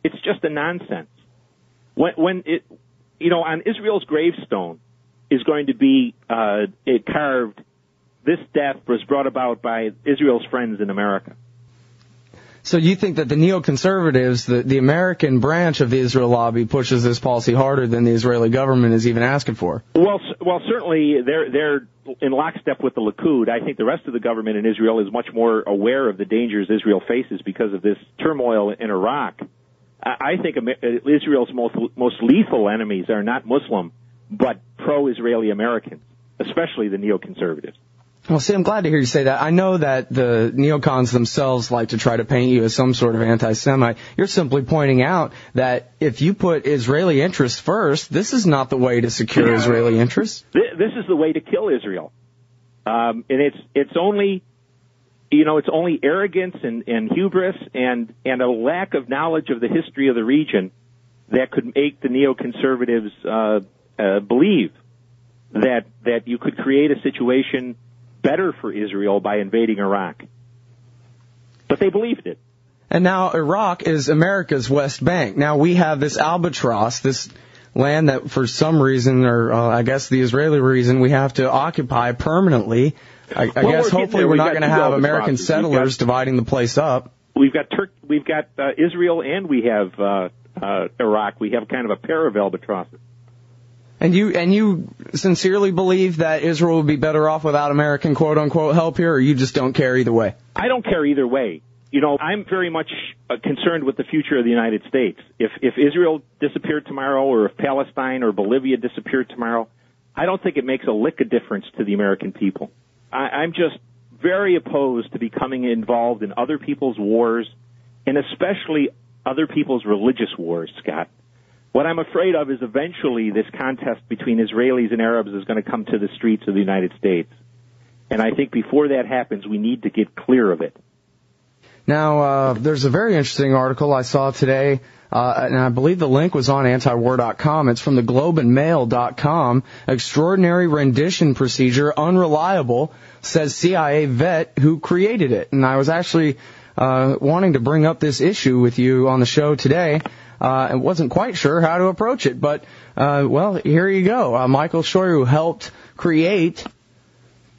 It's just a nonsense. When it, on Israel's gravestone is going to be it carved, this death was brought about by Israel's friends in America. So you think that the neoconservatives, the American branch of the Israel lobby, pushes this policy harder than the Israeli government is even asking for? Well, certainly they're in lockstep with the Likud. I think the rest of the government in Israel is much more aware of the dangers Israel faces because of this turmoil in Iraq. I think Israel's most lethal enemies are not Muslim, but pro-Israeli Americans, especially the neoconservatives. Well, see, I'm glad to hear you say that. I know that the neocons themselves like to try to paint you as some sort of anti-Semite. You're simply pointing out that if you put Israeli interests first, this is not the way to secure Israeli interests. This is the way to kill Israel. And it's only arrogance and hubris and a lack of knowledge of the history of the region that could make the neoconservatives believe that you could create a situation better for Israel by invading Iraq. But they believed it. And now Iraq is America's West Bank. Now we have this albatross, this land that for some reason, or I guess the Israeli reason, we have to occupy permanently. I guess hopefully we're not going to have American settlers dividing the place up. We've got Israel and we have Iraq. We have kind of a pair of albatrosses. And you sincerely believe that Israel would be better off without American quote-unquote help here, or you just don't care either way? I don't care either way. I'm very much concerned with the future of the United States. If Israel disappeared tomorrow, or if Palestine or Bolivia disappeared tomorrow, I don't think it makes a lick of difference to the American people. I'm just very opposed to becoming involved in other people's wars, and especially other people's religious wars, Scott. What I'm afraid of is eventually this contest between Israelis and Arabs is going to come to the streets of the United States. And I think before that happens, we need to get clear of it. Now, there's a very interesting article I saw today, and I believe the link was on Antiwar.com. It's from the globeandmail.com. Extraordinary rendition procedure, unreliable, says CIA vet who created it. And I was actually wanting to bring up this issue with you on the show today. I wasn't quite sure how to approach it, but, here you go. Michael Scheuer, who helped create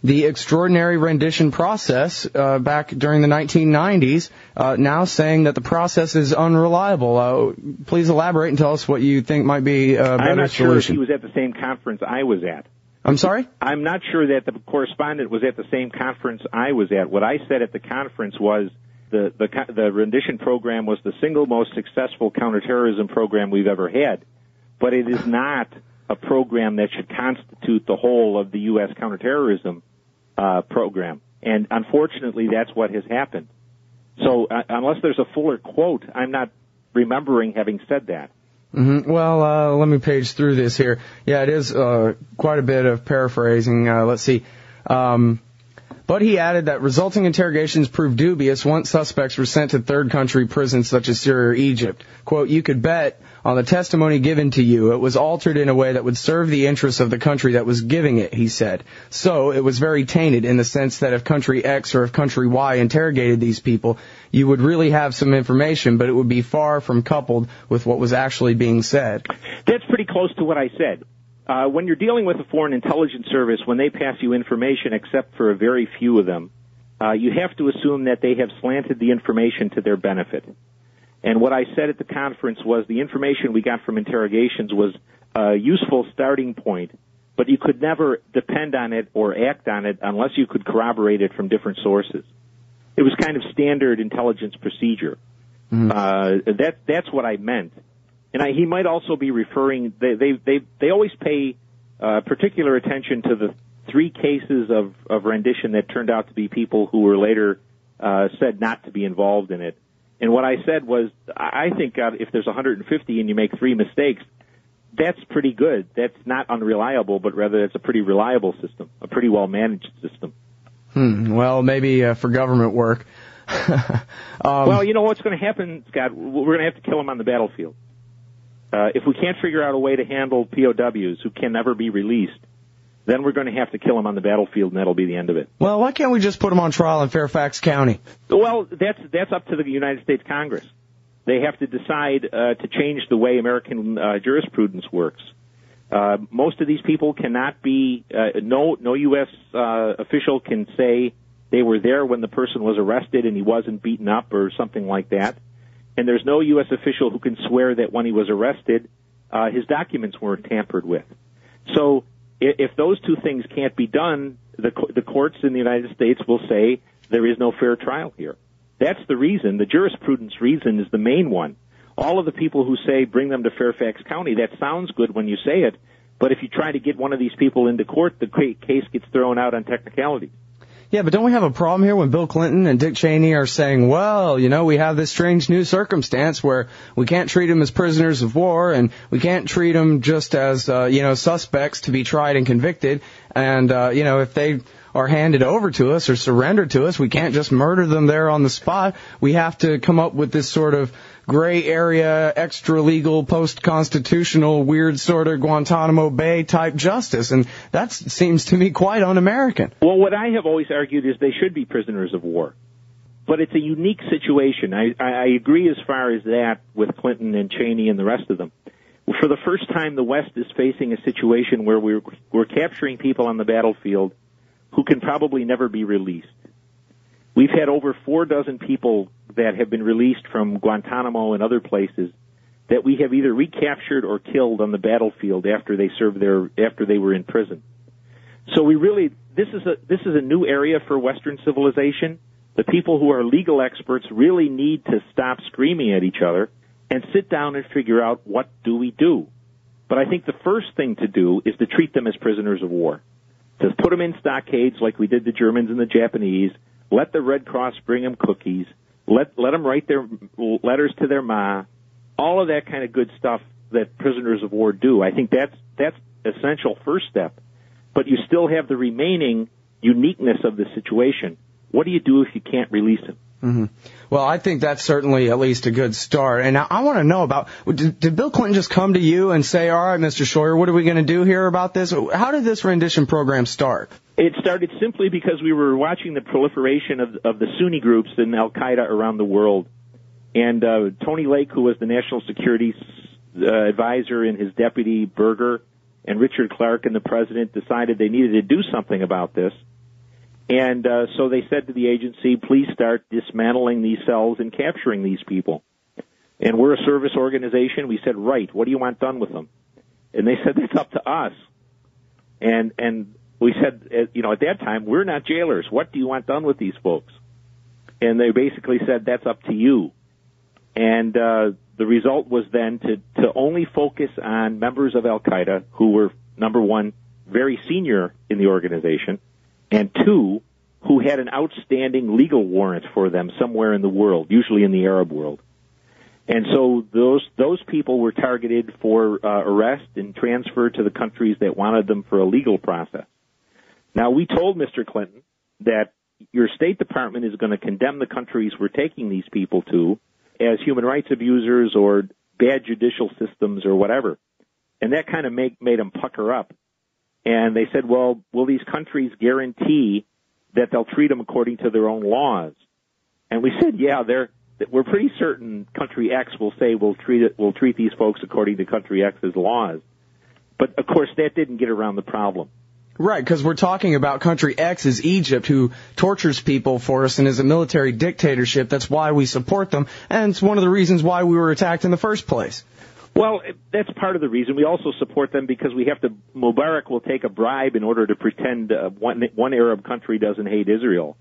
the extraordinary rendition process back during the 1990s, now saying that the process is unreliable. Please elaborate and tell us what you think might be a better solution. I'm not sure if he was at the same conference I was at. I'm sorry? I'm not sure that the correspondent was at the same conference I was at. What I said at the conference was the rendition program was the single most successful counterterrorism program we've ever had, but it is not a program that should constitute the whole of the U.S. counterterrorism program. And unfortunately, that's what has happened. So unless there's a fuller quote, I'm not remembering having said that. Mm-hmm. Well, let me page through this here. Yeah, it is quite a bit of paraphrasing. Let's see. But he added that resulting interrogations proved dubious once suspects were sent to third country prisons such as Syria or Egypt. Quote, you could bet on the testimony given to you it was altered in a way that would serve the interests of the country that was giving it, he said. So it was very tainted in the sense that if country X or if country Y interrogated these people, you would really have some information, but it would be far from coupled with what was actually being said. That's pretty close to what I said. When you're dealing with a foreign intelligence service, when they pass you information, except for a very few of them, you have to assume that they have slanted the information to their benefit. And what I said at the conference was the information we got from interrogations was a useful starting point, but you could never depend on it or act on it unless you could corroborate it from different sources. It was kind of standard intelligence procedure. Mm-hmm. That's what I meant. And he might also be referring, they always pay particular attention to the 3 cases of rendition that turned out to be people who were later said not to be involved in it. And what I said was, I think if there's 150 and you make 3 mistakes, that's pretty good. That's not unreliable, but rather it's a pretty reliable system, a pretty well-managed system. Well, maybe for government work. Well, you know what's going to happen, Scott? We're going to have to kill them on the battlefield. If we can't figure out a way to handle POWs who can never be released, then we're going to have to kill them on the battlefield, and that'll be the end of it. Well, why can't we just put them on trial in Fairfax County? Well, that's up to the United States Congress. they have to decide to change the way American jurisprudence works. Most of these people cannot be, no U.S. Official can say they were there when the person was arrested and he wasn't beaten up or something like that. And there's no U.S. official who can swear that when he was arrested, his documents weren't tampered with. So if those two things can't be done, the courts in the United States will say there is no fair trial here. That's the reason. The jurisprudence reason is the main one. All of the people who say bring them to Fairfax County, that sounds good when you say it, but if you try to get one of these people into court, the case gets thrown out on technicalities. Yeah, but don't we have a problem here when Bill Clinton and Dick Cheney are saying, well, we have this strange new circumstance where we can't treat them as prisoners of war and we can't treat them just as, suspects to be tried and convicted. And, if they are handed over to us or surrendered to us, we can't just murder them there on the spot. We have to come up with this sort of gray area, extra-legal, post-constitutional, weird sort of Guantanamo Bay type justice. And that seems to me quite un-American. Well, what I have always argued is they should be prisoners of war. But it's a unique situation. I agree as far as that with Clinton and Cheney and the rest of them. For the first time, the West is facing a situation where we're capturing people on the battlefield who can probably never be released. We've had over 4 dozen people that have been released from Guantanamo and other places that we have either recaptured or killed on the battlefield after they were in prison. So this is a new area for Western civilization. The people who are legal experts really need to stop screaming at each other and sit down and figure out what do we do. But I think the first thing to do is to treat them as prisoners of war. To put them in stockades like we did the Germans and the Japanese, let the Red Cross bring them cookies, let them write their letters to their ma, all of that kind of good stuff that prisoners of war do. I think that's essential first step. But you still have the remaining uniqueness of the situation. What do you do if you can't release them? Mm-hmm. Well, I think that's certainly at least a good start. And I want to know about, did Bill Clinton just come to you and say, all right, Mr. Scheuer, what are we going to do here about this? How did this rendition program start? It started simply because we were watching the proliferation of the Sunni groups in Al-Qaeda around the world. And Tony Lake, who was the national security advisor, and his deputy, Berger, and Richard Clark and the president decided they needed to do something about this. And so they said to the agency, please start dismantling these cells and capturing these people. And we're a service organization. We said, right, what do you want done with them? And they said, it's up to us. And we said, at that time, we're not jailers. What do you want done with these folks? And they basically said, that's up to you. And the result was then to only focus on members of Al-Qaeda who were, number one, very senior in the organization, and 2, who had an outstanding legal warrant for them somewhere in the world, usually in the Arab world. And so those people were targeted for arrest and transferred to the countries that wanted them for a legal process. Now, we told Mr. Clinton that your State Department is going to condemn the countries we're taking these people to as human rights abusers or bad judicial systems or whatever. And that kind of made them pucker up. And they said, well, will these countries guarantee that they'll treat them according to their own laws? And we said, yeah, we're pretty certain country X will say we'll treat these folks according to country X's laws. But, of course, that didn't get around the problem. Right, because we're talking about country X is Egypt, who tortures people for us and is a military dictatorship. That's why we support them, and it's one of the reasons why we were attacked in the first place. Well, that's part of the reason. We also support them because Mubarak will take a bribe in order to pretend one Arab country doesn't hate Israel.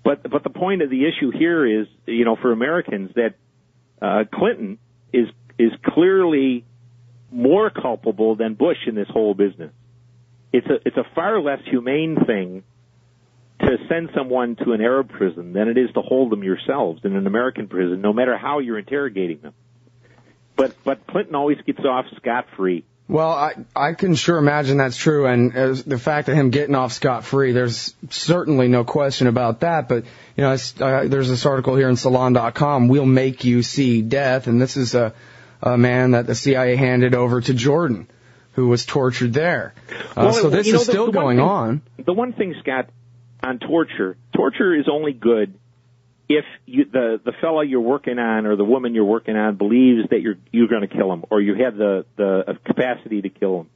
But the point of the issue here is, for Americans, that Clinton is clearly more culpable than Bush in this whole business. It's a far less humane thing to send someone to an Arab prison than it is to hold them yourselves in an American prison, no matter how you're interrogating them. But Clinton always gets off scot-free. Well, I can sure imagine that's true, and the fact of him getting off scot-free, there's certainly no question about that. But, there's this article here in Salon.com, We'll Make You See Death, and this is a man that the CIA handed over to Jordan, who was tortured there. So this is still going on. The one thing, Scott, on torture is only good if the fellow you're working on or the woman you're working on believes that you're going to kill him or you have the capacity to kill him,